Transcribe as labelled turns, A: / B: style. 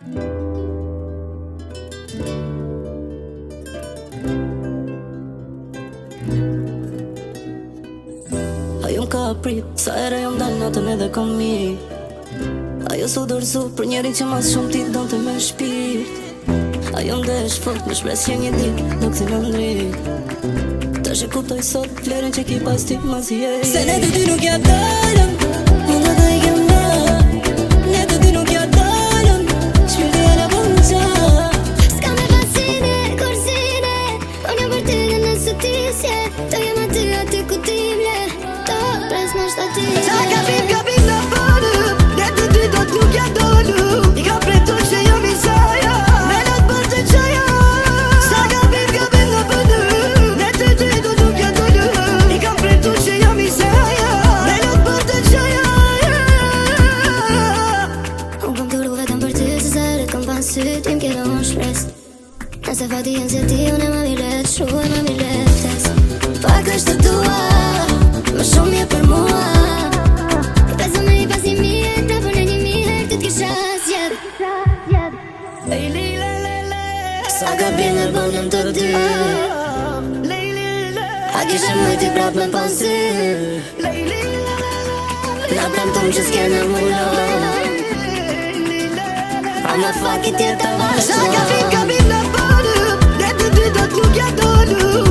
A: Ajo m'ka prit, sa ere jom dal natën edhe kom mirë. Ajo s'u dorëzu për njerin që mas shumë ti donte me shpirt. Ajo m'desh fort me shpresje një dit nuk t'i lëm drit. Tash e kuptoj sot vlerën që ki pas ti mas jeri. Se ne të dy nuk ja dalëm, unë dhe i kem da. Ne të dy nuk ja dalëm, shpirti e la bon qa.
B: S'ka me pasine, korsine, unë jam për ty dhe nësë ti s'je. Të jem aty aty ku ti mle, të pres në shtati.
C: Sa gabim në bërëm, ne të dy do t'nuk ja dolëm. I ka pretur që jam i saja, me në t'bërë të qaja. Sa gabim në bërëm, ne të dy do t'nuk ja dolëm. I ka pretur që jam i saja, me në t'bërë të qaja.
B: Unë kom turu vetëm për ty, se zërët kom pan syt, im kjera unë shpres. Nëse fati jenë si ti, unë e ma mirët, shuaj ma mirët tes. Pak është të tua, më shumë mirë për mua. I pasi mirë, pra për në 1000 herë të t'kisha zjedh.
A: Sa gabim e bënëm të dy, a kishe mëjti prap me pasi. Na premtum që s'kene mullo, a më faki tjetë të vazhdo.
C: Sa gabim në bërëm, ne të dy do t'nuk ja dolëm.